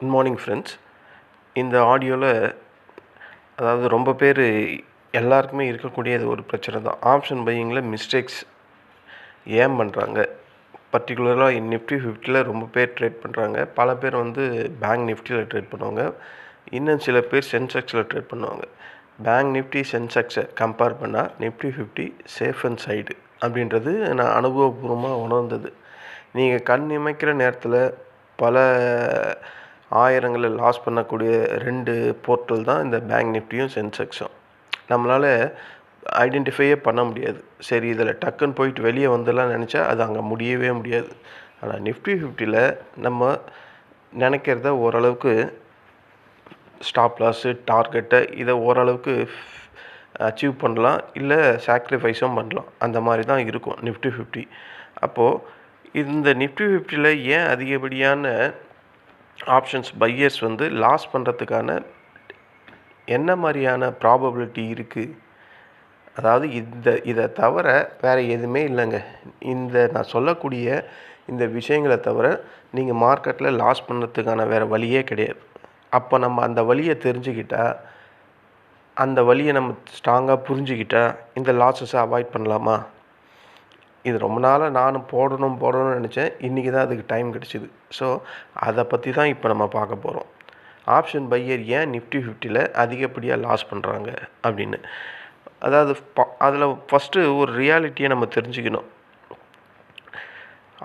Good morning friends. இந்த ஆடியோவில் அதாவது ரொம்ப பேர் எல்லாருக்குமே இருக்கக்கூடியது ஒரு பிரச்சனை தான். ஆப்ஷன் பையிங்கில் மிஸ்டேக்ஸ் ஏன் பண்ணுறாங்க? பர்டிகுலராக நிஃப்டி 50 ரொம்ப பேர் ட்ரேட் பண்ணுறாங்க. பல பேர் பேங்க் நிஃப்டியில் ட்ரேட் பண்ணுவாங்க. இன்னும் சில பேர் சென்செக்ஸில் ட்ரேட் பண்ணுவாங்க. பேங்க் நிஃப்டி சென்செக்ஸை கம்பேர் பண்ணால் நிஃப்டி 50 சேஃப் அண்ட் சைடு அப்படின்றது நான் அனுபவபூர்வமாக உணர்ந்தது. நீங்கள் கண் இமைக்கிற நேரத்தில் பல ஆயிரங்களை லாஸ் பண்ணக்கூடிய 2 போர்ட்டல் தான் இந்த பேங்க் நிஃப்டியும் சென்செக்ஸும். நம்மளால் ஐடென்டிஃபையே பண்ண முடியாது. சரி, இதில் டக்குன்னு போயிட்டு வெளியே வந்துடலாம் நினச்சா அது அங்கே முடியவே முடியாது. ஆனால் நிஃப்டி 50ல் நம்ம நினைக்கிறத ஓரளவுக்கு ஸ்டாப் லாஸு டார்கெட்டை இதை ஓரளவுக்கு அச்சீவ் பண்ணலாம், இல்லை சாக்ரிஃபைஸும் பண்ணலாம். அந்த மாதிரி தான் இருக்கும் நிஃப்டி 50. அப்போது இந்த நிஃப்டி 50ல் ஏன் அதிகப்படியான ஆப்ஷன்ஸ் பையர்ஸ் லாஸ் பண்ணுறதுக்கான என்ன மாதிரியான ப்ராபபிலிட்டி இருக்குது? அதாவது இதை தவிர வேறு எதுவுமே இல்லைங்க. நான் சொல்லக்கூடிய இந்த விஷயங்களை தவிர நீங்கள் மார்க்கெட்டில் லாஸ் பண்ணுறதுக்கான வேறு வழியே கிடையாது. அப்போ நம்ம அந்த வழியை தெரிஞ்சுக்கிட்டால், அந்த வழியை நம்ம ஸ்ட்ராங்காக புரிஞ்சுக்கிட்டால் இந்த லாஸஸை அவாய்ட் பண்ணலாமா? இது ரொம்ப நாளாக நானும் போடணும்னு நினச்சேன். இன்றைக்கி தான் அதுக்கு டைம் கிடச்சிது. ஸோ அதை பற்றி தான் இப்போ நம்ம பார்க்க போகிறோம். ஆப்ஷன் பையர் ஏன் நிஃப்டி 50ல் அதிகப்படியாக லாஸ் பண்ணுறாங்க அப்படின்னு. அதாவது அதில் ஃபஸ்ட்டு ஒரு ரியாலிட்டியை நம்ம தெரிஞ்சுக்கணும்.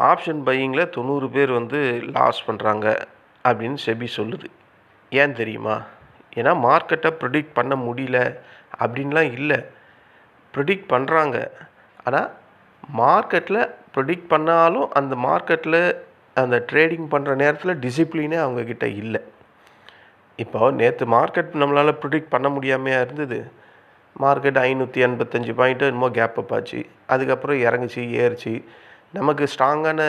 ஆப்ஷன் பையிங்கில் 90 பேர் லாஸ் பண்ணுறாங்க அப்படின்னு செபி சொல்லுது. ஏன் தெரியுமா? ஏன்னா மார்க்கெட்டை ப்ரிடிக்ட் பண்ண முடியல அப்படின்லாம் இல்லை. ப்ரிடிக்ட் பண்ணுறாங்க. ஆனால் மார்க்கெட்டில் ப்ரிடிக்ட் பண்ணாலும் அந்த மார்க்கெட்டில் அந்த ட்ரேடிங் பண்ணுற நேரத்தில் டிசிப்ளினே அவங்கக்கிட்ட இல்லை. இப்போ நேற்று மார்க்கெட் நம்மளால் ப்ரிடிக்ட் பண்ண முடியாமையாக இருந்தது. மார்க்கெட் 585 பாயிண்ட்டு என்னமோ கேப் அப் ஆச்சு. அதுக்கப்புறம் இறங்குச்சு, ஏறிச்சு. நமக்கு ஸ்ட்ராங்கான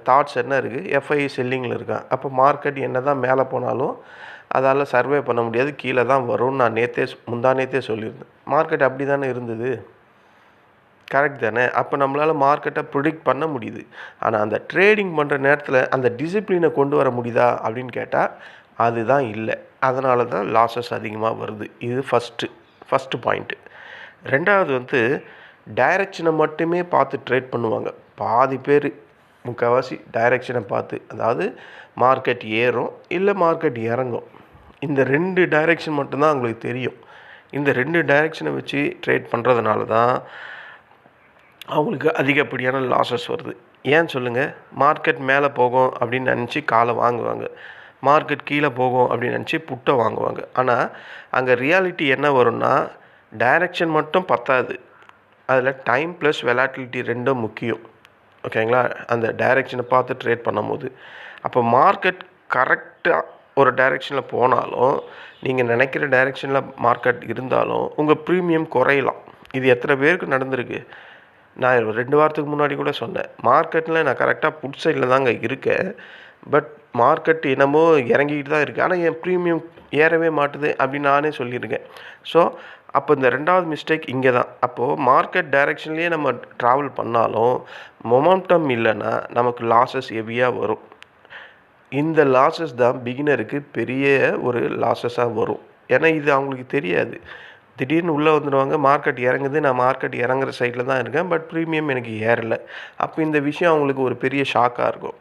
தாட்ஸ் என்ன இருக்குது? எஃப்ஐ செல்லிங்கில் இருக்கான். அப்போ மார்க்கெட் என்ன தான் மேலே போனாலும் அதால் சர்வே பண்ண முடியாது, கீழே தான் வரும்னு நான் முந்தா நேற்றே சொல்லியிருந்தேன். மார்க்கெட் அப்படி தானே இருந்தது, கரெக்ட் தானே? அப்போ நம்மளால் மார்க்கெட்டை ப்ரிடிக்ட் பண்ண முடியுது. ஆனால் அந்த ட்ரேடிங் பண்ணுற நேரத்தில் அந்த டிசிப்ளினை கொண்டு வர முடியுதா அப்படின்னு கேட்டால் அதுதான் இல்லை. அதனால தான் லாஸஸ் அதிகமாக வருது. இது ஃபஸ்ட்டு பாயிண்ட்டு. ரெண்டாவது டைரக்ஷனை மட்டுமே பார்த்து ட்ரேட் பண்ணுவாங்க. பாதி பேர் முக்கால்வாசி டைரக்ஷனை பார்த்து, அதாவது மார்க்கெட் ஏறும் இல்லை மார்க்கெட் இறங்கும், இந்த 2 டைரக்ஷன் மட்டும்தான் அவங்களுக்கு தெரியும். இந்த 2 டைரக்ஷனை வச்சு ட்ரேட் பண்ணுறதுனால தான் அவங்களுக்கு அதிகப்படியான லாஸஸ் வருது. ஏன் சொல்லுங்கள்? மார்க்கெட் மேலே போகும் அப்படின்னு நினச்சி காலை வாங்குவாங்க, மார்க்கெட் கீழே போகும் அப்படின்னு நினச்சி புட்டை வாங்குவாங்க. ஆனால் அங்கே ரியாலிட்டி என்ன வரும்னா, டைரக்ஷன் மட்டும் பத்தாது, அதில் டைம் ப்ளஸ் வெலாட்டிலிட்டி ரெண்டும் முக்கியம். ஓகேங்களா? அந்த டைரக்ஷனை பார்த்து ட்ரேட் பண்ணும்போது அப்போ மார்க்கெட் கரெக்டாக ஒரு டைரெக்ஷனில் போனாலும், நீங்கள் நினைக்கிற டைரெக்ஷனில் மார்க்கெட் இருந்தாலும் உங்கள் ப்ரீமியம் குறையலாம். இது எத்தனை பேருக்கு நடந்திருக்கு? நான் 2 வாரத்துக்கு முன்னாடி கூட சொன்னேன், மார்க்கெட்டில் நான் கரெக்டாக புட் சைடில் தாங்க இருக்கேன், பட் மார்க்கெட் என்னமோ இறங்கிக்கிட்டு தான் இருக்குது, ஆனால் என் ப்ரீமியம் ஏறவே மாட்டுது அப்படின்னு நானே சொல்லியிருக்கேன். ஸோ அப்போ இந்த 2வது மிஸ்டேக் இங்கே தான். அப்போது மார்க்கெட் டைரெக்ஷன்லேயே நம்ம ட்ராவல் பண்ணாலும் மொமெண்டம் இல்லைன்னா நமக்கு லாஸஸ் ஹெவியாக வரும். இந்த லாஸஸ் தான் பிகினருக்கு பெரிய ஒரு லாஸஸாக வரும். ஏன்னா இது அவங்களுக்கு தெரியாது. திடீர்னு உள்ளே வந்துடுவாங்க, மார்க்கெட் இறங்குது, நான் மார்க்கெட் இறங்குற சைடில் தான் இருக்கேன், பட் ப்ரீமியம் எனக்கு ஏறலை. அப்போ இந்த விஷயம் அவங்களுக்கு ஒரு பெரிய ஷாக்காக இருக்கும்.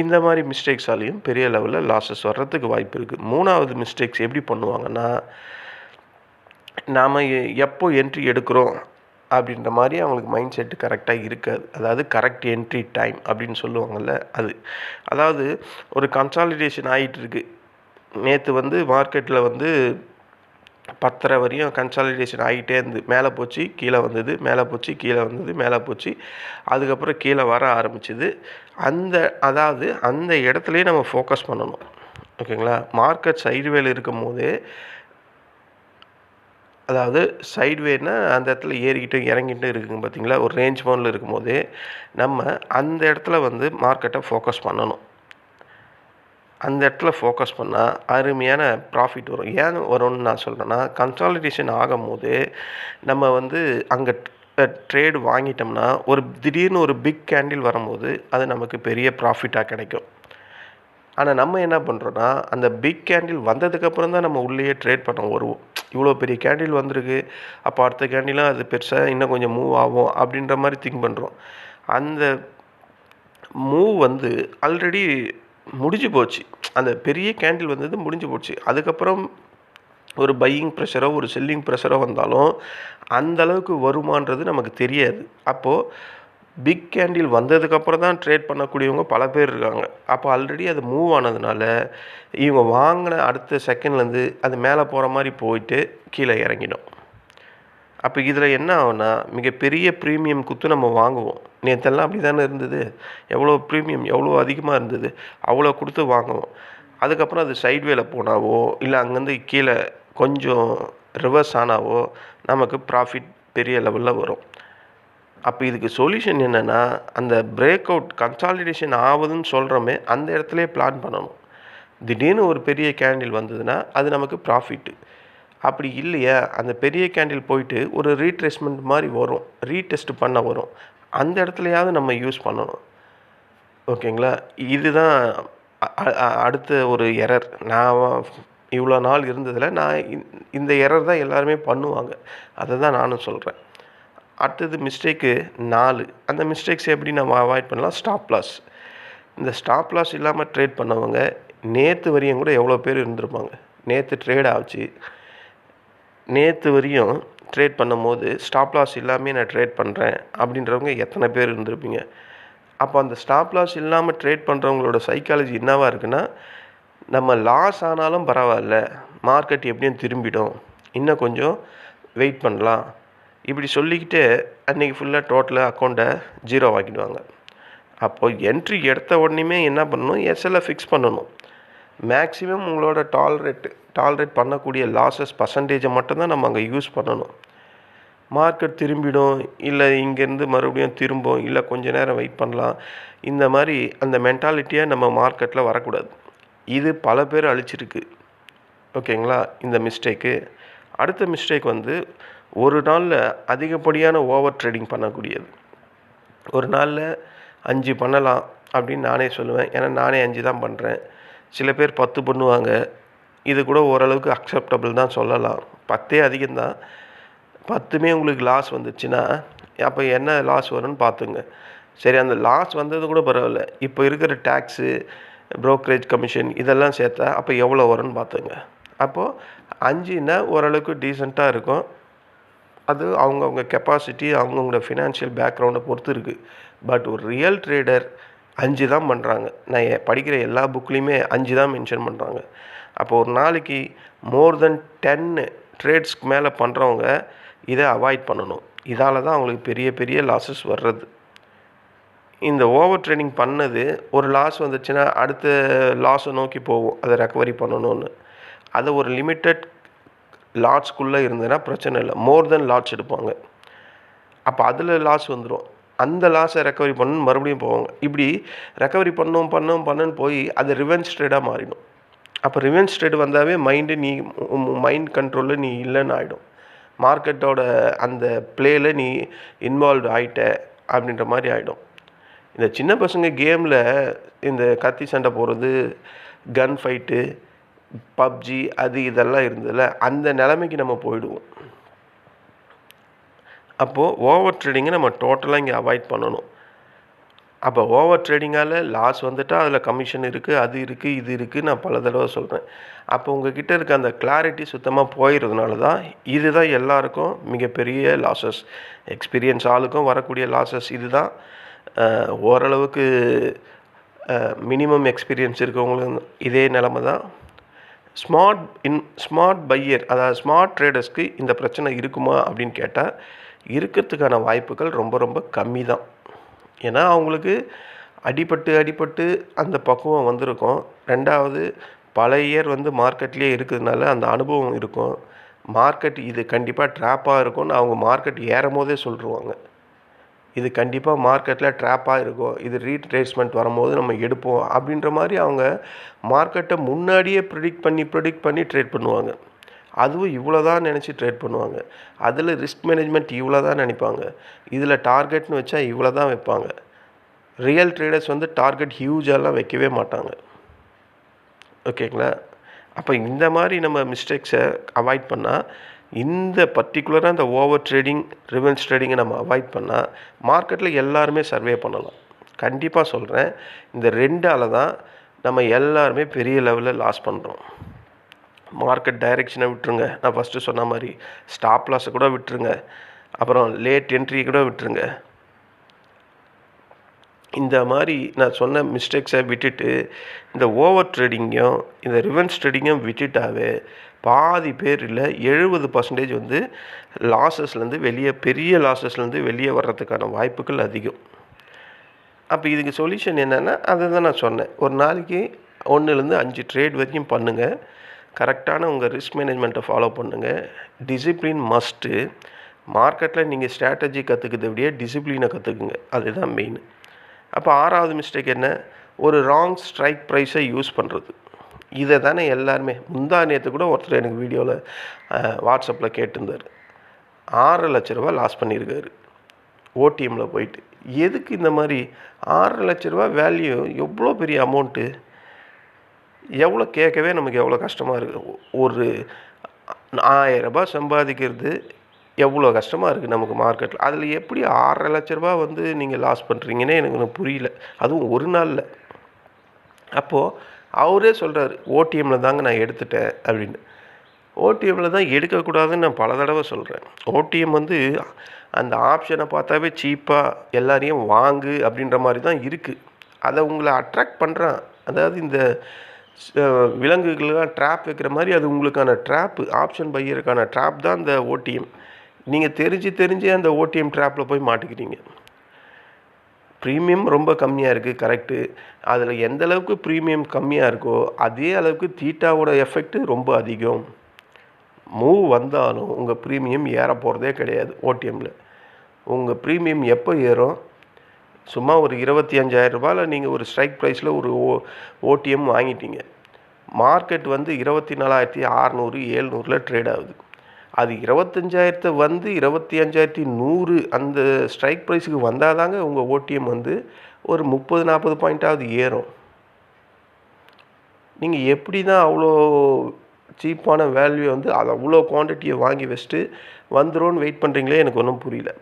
இந்த மாதிரி மிஸ்டேக்ஸாலேயும் பெரிய லெவலில் லாஸஸ் வர்றதுக்கு வாய்ப்பு இருக்குது. 3வது மிஸ்டேக்ஸ் எப்படி பண்ணுவாங்கன்னா, நாம் எப்போ என்ட்ரி எடுக்கிறோம் அப்படின்ற மாதிரி அவங்களுக்கு மைண்ட் செட்டு கரெக்டாக இருக்காது. அதாவது கரெக்ட் என்ட்ரி டைம் அப்படின்னு சொல்லுவாங்கள்ல, அது. அதாவது ஒரு கன்சாலிடேஷன் ஆகிட்டு இருக்கு. நேற்று மார்க்கெட்டில் 10:30 வரையும் கன்சாலிடேஷன் ஆகிட்டே இருந்து மேலே போச்சு, கீழே வந்தது, மேலே போச்சு, கீழே வந்தது, மேலே போச்சு, அதுக்கப்புறம் கீழே வர ஆரம்பிச்சுது. அதாவது அந்த இடத்துலையே நம்ம ஃபோக்கஸ் பண்ணணும். ஓகேங்களா? மார்க்கெட் சைடுவேல இருக்கும் போதே, அதாவது சைட்வேனா அந்த இடத்துல ஏறிக்கிட்டு இறங்கிட்டு இருக்குங்க பார்த்தீங்களா, ஒரு ரேஞ்ச் பவுண்டில் இருக்கும் போதே நம்ம அந்த இடத்துல மார்க்கெட்டை ஃபோக்கஸ் பண்ணணும். அந்த இடத்துல ஃபோக்கஸ் பண்ணால் அருமையான ப்ராஃபிட் வரும். ஏன் வரும்னு நான் சொல்கிறேன்னா, கன்சாலிடேஷன் ஆகும் போது நம்ம அங்கே ட்ரேடு வாங்கிட்டோம்னா திடீர்னு ஒரு பிக் கேண்டில் வரும்போது அது நமக்கு பெரிய ப்ராஃபிட்டாக கிடைக்கும். ஆனால் நம்ம என்ன பண்ணுறோன்னா, அந்த பிக் கேண்டில் வந்ததுக்கப்புறம் தான் நம்ம உள்ளேயே ட்ரேட் பண்ண வருவோம். இவ்வளோ பெரிய கேண்டில் வந்திருக்கு, அப்போ அடுத்த கேண்டிலும் அது பெருசாக இன்னும் கொஞ்சம் மூவ் ஆகும் அப்படின்ற மாதிரி திங்க் பண்ணுறோம். அந்த மூவ் வந்து ஆல்ரெடி முடிஞ்சு போச்சு. அந்த பெரிய கேண்டில் வந்தது முடிஞ்சு போச்சு. அதுக்கப்புறம் ஒரு பையிங் ப்ரெஷரோ ஒரு செல்லிங் ப்ரெஷரோ வந்தாலும் அந்த அளவுக்கு வருமானது நமக்கு தெரியாது. அப்போது பிக் கேண்டில் வந்ததுக்கப்புறம் தான் ட்ரேட் பண்ணக்கூடியவங்க பல பேர் இருக்காங்க. அப்போ ஆல்ரெடி அது மூவ் ஆனதுனால இவங்க வாங்கின அடுத்த செகண்ட்லேருந்து அது மேலே போகிற மாதிரி போயிட்டு கீழே இறங்கிடும். அப்போ இதில் என்ன ஆகும்னா, மிகப்பெரிய ப்ரீமியம் குத்து நம்ம வாங்குவோம். நேற்றெல்லாம் அப்படி தானே இருந்தது. எவ்வளோ ப்ரீமியம் எவ்வளோ அதிகமாக இருந்தது, அவ்வளோ கொடுத்து வாங்குவோம். அதுக்கப்புறம் அது சைட்வேல போனாவோ இல்லை அங்கேருந்து கீழே கொஞ்சம் ரிவர்ஸ் ஆனாவோ நமக்கு ப்ராஃபிட் பெரிய லெவலில் வரும். அப்போ இதுக்கு சொல்யூஷன் என்னென்னா, அந்த பிரேக் அவுட் கன்சாலிடேஷன் ஆகுதுன்னு சொல்கிறோமே அந்த இடத்துலையே பிளான் பண்ணணும். திடீர்னு ஒரு பெரிய கேண்டில் வந்ததுன்னா அது நமக்கு ப்ராஃபிட்டு. அப்படி இல்லையா, அந்த பெரிய கேண்டில் போயிட்டு ஒரு ரீட்ரேஸ்மெண்ட் மாதிரி வரும், ரீடெஸ்ட் பண்ண வரும். அந்த இடத்துலையாவது நம்ம யூஸ் பண்ணணும். ஓகேங்களா? இதுதான் அடுத்த ஒரு எரர். நான் இவ்வளோ நாள் இருந்ததில் நான் இந்த எரர் தான் எல்லாருமே பண்ணுவாங்க. அதை தான் நானும் சொல்கிறேன். அடுத்தது மிஸ்டேக்கு 4. அந்த மிஸ்டேக்ஸ் எப்படி நம்ம அவாய்ட் பண்ணலாம்? Stop loss. இந்த ஸ்டாப் லாஸ் இல்லாமல் ட்ரேட் பண்ணவங்க நேற்று வரையும் கூட எவ்வளோ பேர் இருந்திருப்பாங்க. நேற்று ட்ரேட் ஆச்சு, நேற்று வரையும் ட்ரேட் பண்ணும்போது ஸ்டாப் லாஸ் இல்லாமல் நான் ட்ரேட் பண்ணுறேன் அப்படின்றவங்க எத்தனை பேர் இருந்திருப்பீங்க. அப்போ அந்த ஸ்டாப் லாஸ் இல்லாமல் ட்ரேட் பண்ணுறவங்களோட சைக்காலஜி என்னவாக இருக்குன்னா, நம்ம லாஸ் ஆனாலும் பரவாயில்ல, மார்க்கெட் எப்படியும் திரும்பிடும், இன்னும் கொஞ்சம் வெயிட் பண்ணலாம், இப்படி சொல்லிக்கிட்டு அன்றைக்கி ஃபுல்லாக டோட்டலாக அக்கௌண்ட்டை ஜீரோ ஆக்கிடுவாங்க. அப்போது என்ட்ரி எடுத்த உடனேயுமே என்ன பண்ணணும்? எஸ்எல்லை ஃபிக்ஸ் பண்ணணும். மேக்ஸிமம் உங்களோட டாலரேட் பண்ணக்கூடிய லாஸஸ் பர்சன்டேஜை மட்டும்தான் நம்ம அங்கே யூஸ் பண்ணணும். மார்க்கெட் திரும்பிடும், இல்லை இங்கேருந்து மறுபடியும் திரும்பும், இல்லை கொஞ்சம் நேரம் வெயிட் பண்ணலாம், இந்த மாதிரி அந்த மென்டாலிட்டியை நம்ம மார்க்கெட்டில் வரக்கூடாது. இது பல பேர் அழிச்சிருக்கு. ஓகேங்களா? இந்த மிஸ்டேக்கு. அடுத்த மிஸ்டேக் வந்து ஒரு நாளில் அதிகப்படியான ஓவர் ட்ரேடிங் பண்ணக்கூடியது. ஒரு நாளில் 5 பண்ணலாம் அப்படின்னு நானே சொல்லுவேன். ஏன்னா நானே 5 தான் பண்ணுறேன். சில பேர் 10 பண்ணுவாங்க. இது கூட ஓரளவுக்கு அக்செப்டபிள் தான் சொல்லலாம். 10 அதிகம்தான். 10மே உங்களுக்கு லாஸ் வந்துச்சுன்னா அப்போ என்ன லாஸ் வரும்னு பார்த்துங்க. சரி, அந்த லாஸ் வந்தது கூட பரவாயில்ல, இப்போ இருக்கிற டேக்ஸு, ப்ரோக்கரேஜ் கமிஷன் இதெல்லாம் சேர்த்தா அப்போ எவ்வளோ வரும்னு பார்த்துங்க. அப்போது 5ன்னா ஓரளவுக்கு டீசெண்டாக இருக்கும். அது அவங்கவுங்க கெப்பாசிட்டி, அவங்கவுங்களோட ஃபினான்ஷியல் பேக்ரவுண்டை பொறுத்து இருக்குது. பட் ஒரு ரியல் ட்ரேடர் 5 தான் பண்ணுறாங்க. நான் படிக்கிற எல்லா புக்லேயுமே 5 தான் மென்ஷன் பண்ணுறாங்க. அப்போ ஒரு நாளைக்கு மோர் தென் 10 ட்ரேட்ஸ்க்கு மேலே பண்ணுறவங்க இதை அவாய்ட் பண்ணணும். இதால் தான் அவங்களுக்கு பெரிய பெரிய லாஸஸ் வர்றது. இந்த ஓவர் ட்ரேடிங் பண்ணது ஒரு லாஸ் வந்துச்சுன்னா அடுத்த லாஸை நோக்கி போகும், அதை ரெக்கவரி பண்ணணும்னு. அதை ஒரு லிமிட்டட் லாட்ஸ்குள்ளே இருந்ததுன்னா பிரச்சனை இல்லை. மோர் தென் லாட்ஸ் எடுப்பாங்க. அப்போ அதில் லாஸ் வந்துடும். அந்த லாஸை ரெக்கவரி பண்ணணும்னு மறுபடியும் போவாங்க. இப்படி ரெக்கவரி பண்ணுன்னு போய் அது ரிவெஞ்ச் ட்ரேடாக மாறிடும். அப்போ ரிவெஞ்ச் ட்ரேட் வந்தாவே மைண்ட் கண்ட்ரோலில் நீ இல்லைன்னு ஆகிடும். மார்க்கெட்டோட அந்த பிளேயில் நீ இன்வால்வ் ஆகிட்ட அப்படின்ற மாதிரி ஆகிடும். இந்த சின்ன பசங்க கேமில் இந்த கத்தி சண்டை போடுறது, கன் ஃபைட்டு, பப்ஜி அது இதெல்லாம் இருந்ததில்ல, அந்த நிலைமைக்கு நம்ம போயிடுவோம். அப்போது ஓவர் ட்ரேடிங்கை நம்ம டோட்டலாக இங்கே அவாய்ட் பண்ணணும். அப்போ ஓவர் ட்ரேடிங்கால் லாஸ் வந்துட்டால் அதில் கமிஷன் இருக்குது, அது இருக்குது, இது இருக்குது, நான் பல தடவை சொல்கிறேன். அப்போ உங்ககிட்ட இருக்க அந்த கிளாரிட்டி சுத்தமாக போயிடுறதுனால தான் இதுதான் எல்லாருக்கும் மிகப்பெரிய லாஸஸ். எக்ஸ்பீரியன்ஸ் ஆளுக்கும் வரக்கூடிய லாஸஸ் இது தான். ஓரளவுக்கு மினிமம் எக்ஸ்பீரியன்ஸ் இருக்கவங்களும் இதே நிலமை தான். ஸ்மார்ட் பையர், அதாவது ஸ்மார்ட் ட்ரேடர்ஸ்க்கு இந்த பிரச்சனை இருக்குமா அப்படின்னு கேட்டால் இருக்கிறதுக்கான வாய்ப்புகள் ரொம்ப ரொம்ப கம்மி தான். ஏன்னா அவங்களுக்கு அடிபட்டு அந்த பக்குவம் வந்திருக்கும். ரெண்டாவது பல இயர் மார்க்கெட்லேயே இருக்கிறதுனால அந்த அனுபவம் இருக்கும். மார்க்கெட் இது கண்டிப்பாக ட்ராப்பாக இருக்கும்னு அவங்க மார்க்கெட் ஏறும் போதே சொல்லிடுவாங்க. இது கண்டிப்பாக மார்க்கெட்டில் ட்ராப்பாக இருக்கும், இது ரீட்ரேஸ்மெண்ட் வரும்போது நம்ம எடுப்போம் அப்படின்ற மாதிரி அவங்க மார்க்கெட்டை முன்னாடியே ப்ரிடிக்ட் பண்ணி ட்ரேட் பண்ணுவாங்க. அதுவும் இவ்வளோ தான் நினச்சி ட்ரேட் பண்ணுவாங்க. அதில் ரிஸ்க் மேனேஜ்மெண்ட் இவ்வளோ தான் நினைப்பாங்க. இதில் டார்கெட்னு வச்சா இவ்வளோ தான் வைப்பாங்க. ரியல் ட்ரேடர்ஸ் டார்கெட் ஹியூஜாலாம் வைக்கவே மாட்டாங்க. ஓகேங்களா? அப்போ இந்த மாதிரி நம்ம மிஸ்டேக்ஸை அவாய்ட் பண்ணால், இந்த பர்ட்டிகுலராக இந்த ஓவர் ட்ரேடிங், ரிவென்ஸ் ட்ரேடிங்கை நம்ம அவாய்ட் பண்ணால், மார்க்கெட்டில் எல்லாருமே சர்வே பண்ணலாம். கண்டிப்பாக சொல்கிறேன். இந்த 2ஆல் தான் நம்ம எல்லாருமே பெரிய லெவலில் லாஸ் பண்ணுறோம். மார்க்கெட் டைரெக்ஷனை விட்டுருங்க. நான் ஃபஸ்ட்டு சொன்ன மாதிரி ஸ்டாப் லாஸை கூட விட்டுருங்க. அப்புறம் லேட் என்ட்ரி கூட விட்டுருங்க. இந்த மாதிரி நான் சொன்ன மிஸ்டேக்ஸை விட்டுட்டு இந்த ஓவர் ட்ரேடிங்கையும் இந்த ரிவென்ஸ் ட்ரேடிங்கும் விட்டுட்டாவே பாதி பேர் இல்லை 70% வந்து லாஸஸ்லேருந்து பெரிய லாஸஸ்லேருந்து வெளியே வர்றதுக்கான வாய்ப்புகள் அதிகம். அப்போ இதுக்கு சொல்யூஷன் என்னென்னா அதை தான் நான் சொன்னேன். ஒரு நாளைக்கு 1லேருந்து 5 ட்ரேட் வரைக்கும் பண்ணுங்கள். கரெக்டான உங்கள் ரிஸ்க் மேனேஜ்மெண்ட்டை ஃபாலோ பண்ணுங்கள். Discipline must. மார்க்கெட்டில் நீங்கள் ஸ்ட்ராட்டஜி கற்றுக்கிறத விட டிசிப்ளினை கற்றுக்குங்க. அதுதான் மெயின். அப்போ 6வது மிஸ்டேக் என்ன? ஒரு ராங் ஸ்ட்ரைக் ப்ரைஸை யூஸ் பண்ணுறது. இதை தானே எல்லாருமே முந்தா நேற்று கூட ஒருத்தர் எனக்கு வீடியோவில் வாட்ஸ்அப்பில் கேட்டிருந்தார். 6 லட்ச ரூபா லாஸ் பண்ணியிருக்காரு ஓடிஎம்மில் போயிட்டு. எதுக்கு இந்த மாதிரி 6 லட்ச ரூபா வேல்யூ? எவ்வளோ பெரிய அமௌண்ட்டு! எவ்வளோ கேட்கவே நமக்கு எவ்வளோ கஷ்டமாக இருக்குது. ஒரு 1000 ரூபாய் சம்பாதிக்கிறது எவ்வளோ கஷ்டமாக இருக்குது நமக்கு மார்க்கெட்டில். அதில் எப்படி 6 லட்ச ரூபா வந்து நீங்கள் லாஸ் பண்ணுறீங்கன்னே எனக்கு புரியல. அதுவும் ஒரு நாளில். அப்போது அவரே சொல்கிறாரு, ஓடிஎம்மில் தாங்க நான் எடுத்துட்டேன் அப்படின்னு. ஓடிஎம்மில் தான் எடுக்கக்கூடாதுன்னு நான் பல தடவை சொல்கிறேன். ஓடிஎம் வந்து அந்த ஆப்ஷனை பார்த்தாவே சீப்பாக எல்லாரையும் வாங்கு அப்படின்ற மாதிரி தான் இருக்குது. அதை உங்களை அட்ராக்ட் பண்ணுறான். அதாவது இந்த விலங்குகள்லாம் ட்ராப் வைக்கிற மாதிரி அது உங்களுக்கான ட்ராப்பு, ஆப்ஷன் பையருக்கான ட்ராப் தான் இந்த ஓடிஎம். நீங்கள் தெரிஞ்சு அந்த ஓடிஎம் ட்ராப்பில் போய் மாட்டிக்கிறீங்க. ப்ரீமியம் ரொம்ப கம்மியாக இருக்குது, கரெக்டு. அதில் எந்த அளவுக்கு ப்ரீமியம் கம்மியாக இருக்கோ அதே அளவுக்கு தீட்டாவோட எஃபெக்ட்டு ரொம்ப அதிகம். மூவ் வந்தாலும் உங்கள் ப்ரீமியம் ஏற போகிறதே கிடையாது ஓடிஎம்மில். உங்கள் ப்ரீமியம் எப்போ ஏறும்? சும்மா ஒரு 25,000 ரூபாயில் நீங்கள் ஒரு ஸ்ட்ரைக் ப்ரைஸில் ஒரு ஓடிஎம் வாங்கிட்டீங்க. மார்க்கெட் வந்து 24,600 700 ட்ரேட் ஆகுது. அது 25,000 வந்து 25,100 அந்த ஸ்ட்ரைக் ப்ரைஸுக்கு வந்தால் தாங்க உங்கள் ஓடிஎம் வந்து ஒரு 30-40 பாயிண்ட்டாவது ஏறும். நீங்கள் எப்படி தான் அவ்வளோ சீப்பான வேல்யூ வந்து அதை அவ்வளோ குவான்டிட்டியை வாங்கி வச்சுட்டு வந்துடும்னு வெயிட் பண்ணுறீங்களே, எனக்கு ஒன்றும் புரியல.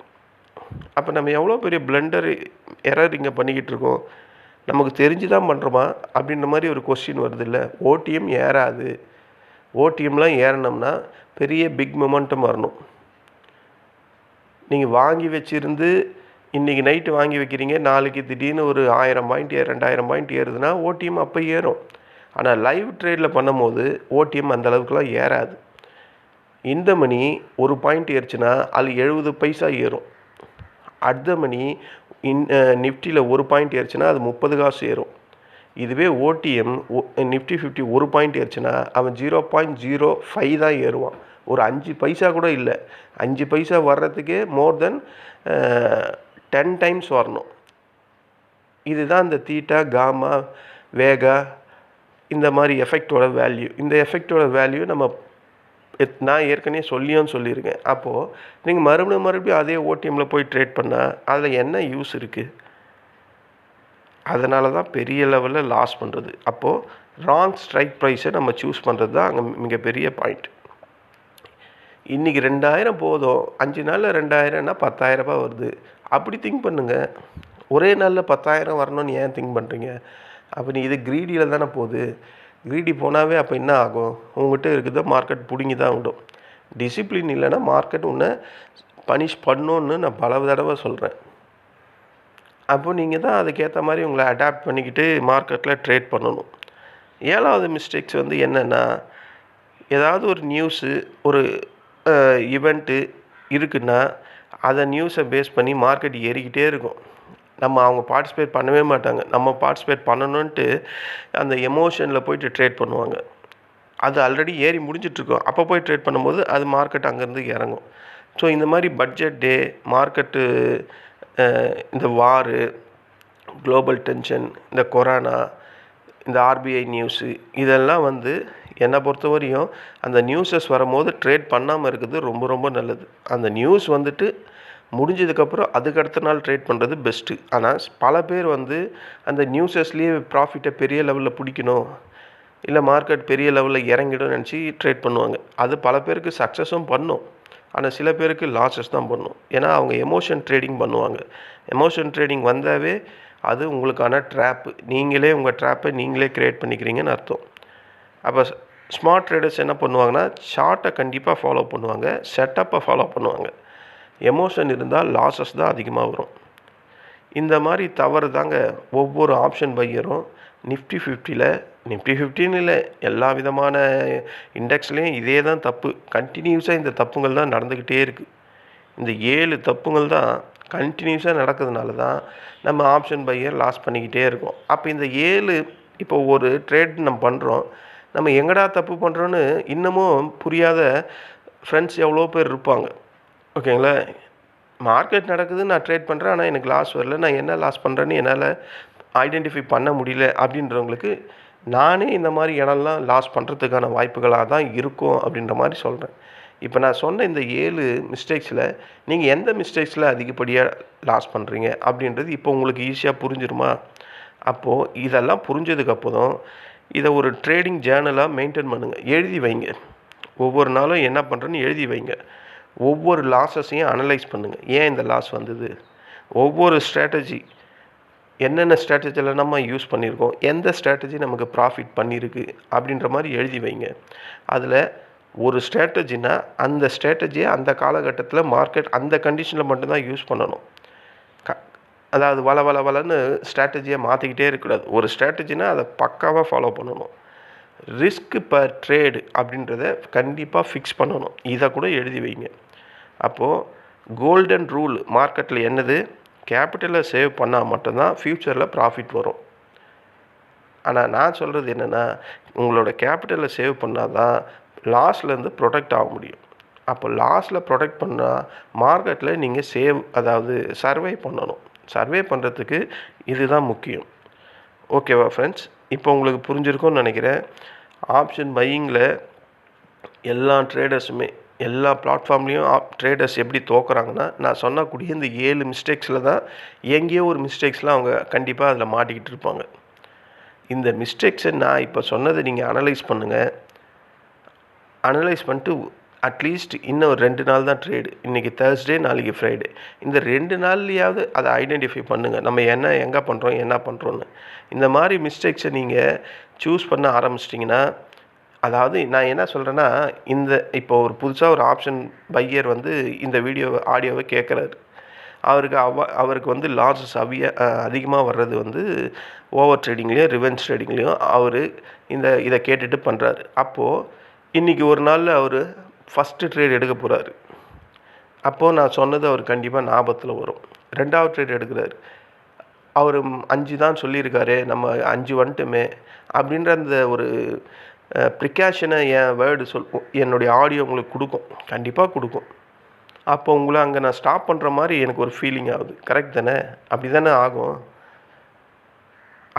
அப்போ நம்ம எவ்வளோ பெரிய பிளண்டர் எரர் இங்கே பண்ணிக்கிட்டு இருக்கோம். நமக்கு தெரிஞ்சு தான் பண்ணுறோமா அப்படின்ற மாதிரி ஒரு கொஸ்டின் வருது இல்லை. ஓடிஎம் ஏறாது. ஓடிஎம்லாம் ஏறினோம்னா பெரிய பிக் மொமெண்டம் வரணும். நீங்கள் வாங்கி வச்சுருந்து இன்றைக்கி நைட்டு வாங்கி வைக்கிறீங்க, நாளைக்கு திடீர்னு ஒரு 1000 பாயிண்ட் 2000 பாயிண்ட் ஏறுதுன்னா ஓடிஎம் அப்போ ஏறும். ஆனால் லைவ் ட்ரேடில் பண்ணும்போது ஓடிஎம் அந்தளவுக்குலாம் ஏறாது. இந்த மணி ஒரு பாயிண்ட் ஏறுச்சுன்னா அது 70 பைசா ஏறும். அடுத்த மணி நிஃப்டியில் ஒரு பாயிண்ட் ஏறுச்சுன்னா அது 30 காசு ஏறும். இதுவே ஓடிஎம் நிஃப்டி 50 ஒரு பாயிண்ட் ஏறுச்சுன்னா அவன் 0.05 தான் ஏறுவான். ஒரு 5 பைசா கூட இல்லை. 5 பைசா வர்றதுக்கே மோர் தென் 10 டைம்ஸ் வரணும். இதுதான் இந்த தீட்டா, காமா, வேகா இந்த மாதிரி எஃபெக்டோட வேல்யூ. இந்த எஃபெக்டோட வேல்யூ நான் ஏற்கனவே சொல்லியிருக்கேன். அப்போது நீங்கள் மறுபடியும் அதே ஓடிஎம்மில் போய் ட்ரேட் பண்ணால் அதில் என்ன யூஸ் இருக்குது? அதனால தான் பெரிய லெவலில் லாஸ் பண்ணுறது. அப்போது ராங் ஸ்ட்ரைக் ப்ரைஸை நம்ம சூஸ் பண்ணுறது தான் அங்கே மிகப்பெரிய பாயிண்ட். இன்றைக்கி 2000 போதும், 5 நாளில் 2000னா 10,000 ரூபாய் வருது. அப்படி திங்க் பண்ணுங்கள். ஒரே நாளில் 10,000 வரணும்னு ஏன் திங்க் பண்ணுறீங்க? அப்போ நீ இது க்ரீடியில் தானே போகுது. க்ரீடி போனாவே அப்போ என்ன ஆகும்? உங்கள்கிட்ட இருக்கிறத மார்க்கெட் பிடுங்கி தான் விடும். டிசிப்ளின் இல்லைன்னா மார்க்கெட் உன்னை பனிஷ் பண்ணணுன்னு நான் பல தடவை சொல்கிறேன். அப்போது நீங்கள் தான் அதுக்கேற்ற மாதிரி உங்களை அடாப்ட் பண்ணிக்கிட்டு மார்க்கெட்டில் ட்ரேட் பண்ணணும். 7வது மிஸ்டேக்ஸ் வந்து என்னென்னா, ஏதாவது ஒரு நியூஸு, ஒரு ஈவெண்ட்டு இருக்குன்னா அதை நியூஸை பேஸ் பண்ணி மார்க்கெட் ஏறிக்கிட்டே இருக்கும். அவங்க பார்ட்டிசிபேட் பண்ணவே மாட்டாங்க. நம்ம பார்ட்டிசிபேட் பண்ணணுன்ட்டு அந்த எமோஷனில் போய்ட்டு ட்ரேட் பண்ணுவாங்க. அது ஆல்ரெடி ஏறி முடிஞ்சிட்ருக்கோம். அப்போ போய் ட்ரேட் பண்ணும்போது அது மார்க்கெட் அங்கேருந்து இறங்கும். ஸோ இந்த மாதிரி பட்ஜெட் டே, மார்க்கெட்டு, இந்த வாரு, குளோபல் டென்ஷன், இந்த கொரோனா, இந்த ஆர்பிஐ நியூஸு, இதெல்லாம் வந்து என்னை பொறுத்த வரையும் அந்த நியூஸஸ் வரும்போது ட்ரேட் பண்ணாமல் இருக்கிறது ரொம்ப ரொம்ப நல்லது. அந்த நியூஸ் வந்துட்டு முடிஞ்சதுக்கப்புறம் அதுக்கு அடுத்த நாள் ட்ரேட் பண்ணுறது பெஸ்ட்டு. ஆனால் பல பேர் வந்து அந்த நியூஸஸ்லேயே ப்ராஃபிட்டை பெரிய லெவலில் பிடிக்கணும், இல்லை மார்க்கெட் பெரிய லெவலில் இறங்கிடும் நினச்சி ட்ரேட் பண்ணுவாங்க. அது பல பேருக்கு சக்ஸஸும் பண்ணும். ஆனால் சில பேருக்கு லாஸஸ் தான் பண்ணும். ஏன்னா அவங்க எமோஷன் ட்ரேடிங் பண்ணுவாங்க. எமோஷன் ட்ரேடிங் வந்தாவே அது உங்களுக்கான ட்ராப்பு. நீங்களே உங்கள் ட்ராப்பை நீங்களே க்ரியேட் பண்ணிக்கிறீங்கன்னு அர்த்தம். அப்போ ஸ்மார்ட் ட்ரேடர்ஸ் என்ன பண்ணுவாங்கன்னா, ஷார்ட்டை கண்டிப்பாக ஃபாலோ பண்ணுவாங்க, செட்டப்பை ஃபாலோ பண்ணுவாங்க. எமோஷன் இருந்தால் லாஸஸ் தான் அதிகமாக வரும். இந்த மாதிரி தவறு தாங்க ஒவ்வொரு ஆப்ஷன் பையரும் நிஃப்டி 50ல் நிஃப்டி 50ன்னு இல்லை, எல்லா விதமான இண்டெக்ஸ்லேயும் இதே தான் தப்பு. கண்டினியூஸாக இந்த தப்புங்கள் தான் நடந்துக்கிட்டே இருக்குது. இந்த 7 தப்புங்கள் தான் கண்டினியூஸாக நடக்கிறதுனால தான் நம்ம ஆப்ஷன் பையர் லாஸ் பண்ணிக்கிட்டே இருக்கோம். அப்போ இந்த 7 இப்போ ஒரு ட்ரேட் நம்ம பண்ணுறோம், நம்ம எங்கடா தப்பு பண்ணுறோன்னு இன்னமும் புரியாத ஃப்ரெண்ட்ஸ் எவ்வளோ பேர் இருப்பாங்க. ஓகேங்களா? மார்க்கெட் நடக்குது, நான் ட்ரேட் பண்ணுறேன், ஆனால் எனக்கு லாஸ் வரல, நான் என்ன லாஸ் பண்ணுறேன்னு என்னால் ஐடென்டிஃபை பண்ண முடியல அப்படின்றவங்களுக்கு நானே இந்த மாதிரி இடம்லாம் லாஸ் பண்ணுறதுக்கான வாய்ப்புகளாக தான் இருக்கும் அப்படின்ற மாதிரி சொல்கிறேன். இப்போ நான் சொன்ன இந்த 7 மிஸ்டேக்ஸில் நீங்கள் எந்த மிஸ்டேக்ஸில் அதிகப்படியாக லாஸ் பண்ணுறீங்க அப்படின்றது இப்போ உங்களுக்கு ஈஸியாக புரிஞ்சிருமா? அப்போது இதெல்லாம் புரிஞ்சதுக்கப்புறம் இதை ஒரு ட்ரேடிங் ஜேர்னலாக மெயின்டைன் பண்ணுங்கள், எழுதி வைங்க. ஒவ்வொரு நாளும் என்ன பண்ணுறேன்னு எழுதி வைங்க. ஒவ்வொரு லாஸஸையும் அனலைஸ் பண்ணுங்கள். ஏன் இந்த லாஸ் வந்தது, ஒவ்வொரு ஸ்ட்ராட்டஜி என்னென்ன ஸ்ட்ராட்டஜியில் நம்ம யூஸ் பண்ணியிருக்கோம், எந்த ஸ்ட்ராட்டஜி நமக்கு ப்ராஃபிட் பண்ணியிருக்கு அப்படின்ற மாதிரி எழுதி வைங்க. அதில் ஒரு ஸ்ட்ராட்டஜினா அந்த ஸ்ட்ராட்டஜியை அந்த காலகட்டத்தில் மார்க்கெட் அந்த கண்டிஷனில் மட்டும்தான் யூஸ் பண்ணணும். அதாவது வளன்னு ஸ்ட்ராட்டஜியை மாற்றிக்கிட்டே இருக்கக்கூடாது. ஒரு ஸ்ட்ராட்டஜினா அதை பக்காவாக ஃபாலோ பண்ணணும். ரிஸ்க் பர் ட்ரேடு அப்படின்றத கண்டிப்பாக ஃபிக்ஸ் பண்ணணும். இதை கூட எழுதி வைங்க. அப்போது கோல்டன் ரூல் மார்க்கெட்டில் என்னது, கேபிட்டலை சேவ் பண்ணால் மட்டும்தான் ஃப்யூச்சரில் ப்ராஃபிட் வரும். ஆனால் நான் சொல்கிறது என்னென்னா, உங்களோட கேபிட்டலை சேவ் பண்ணால் தான் லாஸ்லேருந்து ப்ரொடெக்ட் ஆக முடியும். அப்போ லாஸில் ப்ரொடெக்ட் பண்ணால் மார்க்கெட்டில் நீங்கள் அதாவது சர்வே பண்ணணும். சர்வே பண்ணுறதுக்கு இதுதான் முக்கியம். ஓகேவா ஃப்ரெண்ட்ஸ்? இப்போ உங்களுக்கு புரிஞ்சிருக்கும்னு நினைக்கிறேன். ஆப்ஷன் பையிங்கில் எல்லா ட்ரேடர்ஸுமே எல்லா பிளாட்ஃபார்ம்லேயும் ட்ரேடர்ஸ் எப்படி தோக்குறாங்கன்னா, நான் சொன்னக்கூடிய இந்த 7 மிஸ்டேக்ஸில் தான் எங்கேயோ ஒரு மிஸ்டேக்ஸ்லாம் அவங்க கண்டிப்பாக அதில் மாட்டிக்கிட்டு இருப்பாங்க. இந்த மிஸ்டேக்ஸை நான் இப்போ சொன்னதை நீங்கள் அனலைஸ் பண்ணுங்கள். அனலைஸ் பண்ணிட்டு அட்லீஸ்ட் இன்னும் ஒரு 2 நாள் தான் ட்ரேடு. இன்றைக்கி தேர்ஸ்டே, நாளைக்கு ஃப்ரைடே. இந்த 2 நாள்லையாவது அதை ஐடென்டிஃபை பண்ணுங்கள். நம்ம எங்கே பண்ணுறோம், என்ன பண்ணுறோன்னு. இந்த மாதிரி மிஸ்டேக்ஸை நீங்கள் சூஸ் பண்ண ஆரம்பிச்சிட்டிங்கன்னா, அதாவது நான் என்ன சொல்கிறேன்னா, இப்போ ஒரு புதுசாக ஒரு ஆப்ஷன் பையர் வந்து இந்த ஆடியோவை கேட்குறாரு. அவருக்கு வந்து லாஸஸ் அதிகமாக வர்றது வந்து ஓவர் ட்ரேடிங்லேயும் ரிவென்ஸ் ட்ரேடிங்லேயும் அவர் இதை கேட்டுட்டு பண்ணுறாரு. அப்போது இன்றைக்கி ஒரு நாளில் அவர் ஃபஸ்ட்டு ட்ரேட் எடுக்க போகிறாரு. அப்போது நான் சொன்னது அவர் கண்டிப்பாக ஞாபகத்தில் வரும். 2வது ட்ரேட் எடுக்கிறாரு. அவர் 5 தான் சொல்லியிருக்காரு, நம்ம 5 வந்துட்டுமே அப்படின்ற அந்த ஒரு ப்ரிகாஷனை என் வேர்டு என்னுடைய ஆடியோ உங்களுக்கு கொடுக்கும், கண்டிப்பாக கொடுக்கும். அப்போ உங்களை அங்கே நான் ஸ்டாப் பண்ணுற மாதிரி எனக்கு ஒரு ஃபீலிங் ஆகுது. கரெக்ட் தானே? அப்படி தானே ஆகும்.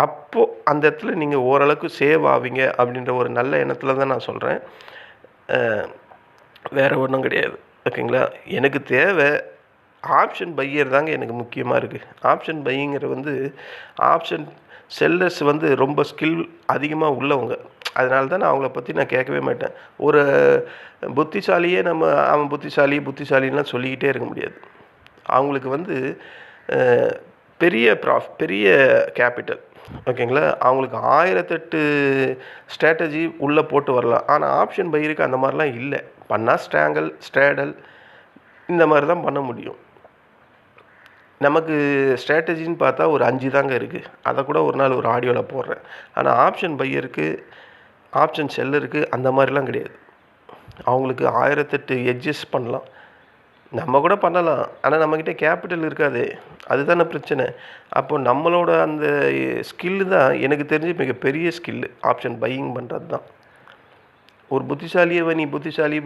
அப்போது அந்த இடத்துல நீங்கள் ஓரளவுக்கு சேவ் ஆவீங்க அப்படின்ற ஒரு நல்ல எண்ணத்தில் தான் நான் சொல்கிறேன். வேறு ஒன்றும் கிடையாது. ஓகேங்களா? எனக்கு தேவை ஆப்ஷன் பையர் தாங்க எனக்கு முக்கியமாக இருக்குது. ஆப்ஷன் பையிங்கிற வந்து ஆப்ஷன் செல்லர்ஸ் வந்து ரொம்ப ஸ்கில் அதிகமாக உள்ளவங்க. அதனால தான் நான் அவங்கள பற்றி நான் கேட்கவே மாட்டேன். ஒரு புத்திசாலியே அவன் புத்திசாலின்லாம் சொல்லிக்கிட்டே இருக்க முடியாது. அவங்களுக்கு வந்து பெரிய கேபிட்டல். ஓகேங்களா? அவங்களுக்கு 1008 ஸ்ட்ராட்டஜி உள்ளே போட்டு வரலாம். ஆனால் ஆப்ஷன் பையருக்கு அந்த மாதிரிலாம் இல்லை. பண்ணால் ஸ்ட்ராடல் இந்த மாதிரி தான் பண்ண முடியும். நமக்கு ஸ்ட்ராட்டஜின்னு பார்த்தா ஒரு 5 தாங்க இருக்குது. அதை கூட ஒரு நாள் ஒரு ஆடியோவில் போடுறேன். ஆனால் ஆப்ஷன் பையருக்கு, ஆப்ஷன் செல்லருக்கு அந்த மாதிரிலாம் கிடையாது. அவங்களுக்கு 1008 எட்ஜஸ் பண்ணலாம். நம்ம கூட பண்ணலாம். ஆனால் நம்மக்கிட்ட கேபிட்டல் இருக்காது. அதுதானே பிரச்சனை. அப்போ நம்மளோட அந்த ஸ்கில்லு தான் எனக்கு தெரிஞ்சு மிகப்பெரிய ஸ்கில்லு. ஆப்ஷன் பையிங் பண்ணுறது தான். ஒரு புத்திசாலியை நீ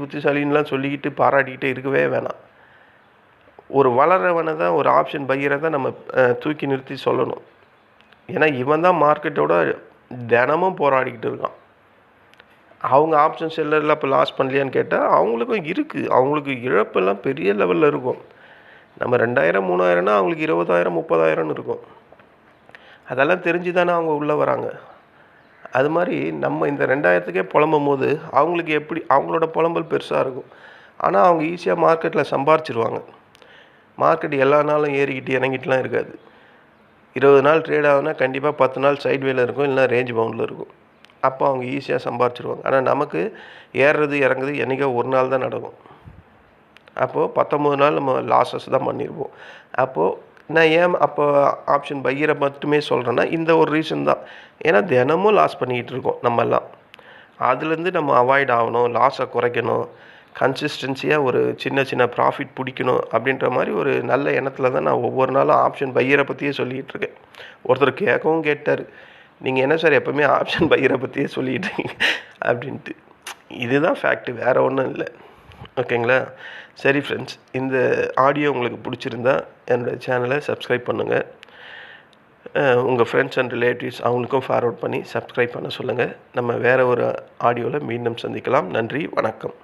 புத்திசாலின்லாம் சொல்லிக்கிட்டு பாராட்டிக்கிட்டே இருக்கவே வேணாம். ஒரு வளர்றவனை தான், ஒரு ஆப்ஷன் பையரை தான் நம்ம தூக்கி நிறுத்தி சொல்லணும். ஏன்னா இவன் தான் மார்க்கெட்டோட தினமும் போராடிக்கிட்டு இருக்கான். அவங்க ஆப்ஷன் செல்லரில் இப்போ லாஸ் பண்ணலையான்னு கேட்டால் அவங்களுக்கும் இருக்குது. அவங்களுக்கு இழப்பெல்லாம் பெரிய லெவலில் இருக்கும். நம்ம 2000 3000னா அவங்களுக்கு 20,000 30,000ன்னு இருக்கும். அதெல்லாம் தெரிஞ்சு தானே அவங்க உள்ளே வராங்க. அது மாதிரி நம்ம இந்த 2000க்கே புலம்பும்போது அவங்களுக்கு எப்படி அவங்களோட புலம்பல் பெருசாக இருக்கும். ஆனால் அவங்க ஈஸியாக மார்க்கெட்டில் சம்பாரிச்சிருவாங்க. மார்க்கெட் எல்லா நாளும் ஏறிக்கிட்டு இறங்கிட்டுலாம் இருக்காது. 20 நாள் ட்ரேட் ஆகுதுன்னா கண்டிப்பாக 10 நாள் சைட்வேல இருக்கும், இல்லைனா ரேஞ்ச் பவுண்டில் இருக்கும். அப்போ அவங்க ஈஸியாக சம்பாரிச்சிருவாங்க. ஆனால் நமக்கு ஏறுறது இறங்குது என்றைக்கோ ஒரு நாள் தான் நடக்கும். அப்போது 19 நாள் நம்ம லாஸஸ் தான் பண்ணியிருப்போம். அப்போது நான் ஏன் அப்போ ஆப்ஷன் பையரை மட்டுமே சொல்கிறேன்னா, இந்த ஒரு ரீசன் தான். ஏன்னா தினமும் லாஸ் பண்ணிக்கிட்டு இருக்கோம் நம்மெல்லாம். அதுலேருந்து நம்ம அவாய்ட் ஆகணும், லாஸை குறைக்கணும், கன்சிஸ்டன்சியாக ஒரு சின்ன சின்ன ப்ராஃபிட் பிடிக்கணும் அப்படின்ற மாதிரி ஒரு நல்ல எண்ணத்தில் தான் நான் ஒவ்வொரு நாளும் ஆப்ஷன் பையரை பற்றியே சொல்லிகிட்டு இருக்கேன். ஒருத்தர் கேட்கவும் கேட்டார், நீங்கள் என்ன சார் எப்போவுமே ஆப்ஷன் பையரை பற்றியே சொல்லிகிட்டு இருக்கீங்க அப்படின்ட்டு. இதுதான் ஃபேக்ட்டு, வேறு ஒன்றும் இல்லை. ஓகேங்களா? சரி ஃப்ரெண்ட்ஸ், இந்த ஆடியோ உங்களுக்கு பிடிச்சிருந்தா என்னோடய சேனலை சப்ஸ்கிரைப் பண்ணுங்கள். உங்கள் ஃப்ரெண்ட்ஸ் அண்ட் ரிலேட்டிவ்ஸ் அவங்களுக்கும் ஃபார்வர்ட் பண்ணி சப்ஸ்கிரைப் பண்ண சொல்லுங்கள். நம்ம வேறு ஒரு ஆடியோவில் மீண்டும் சந்திக்கலாம். நன்றி, வணக்கம்.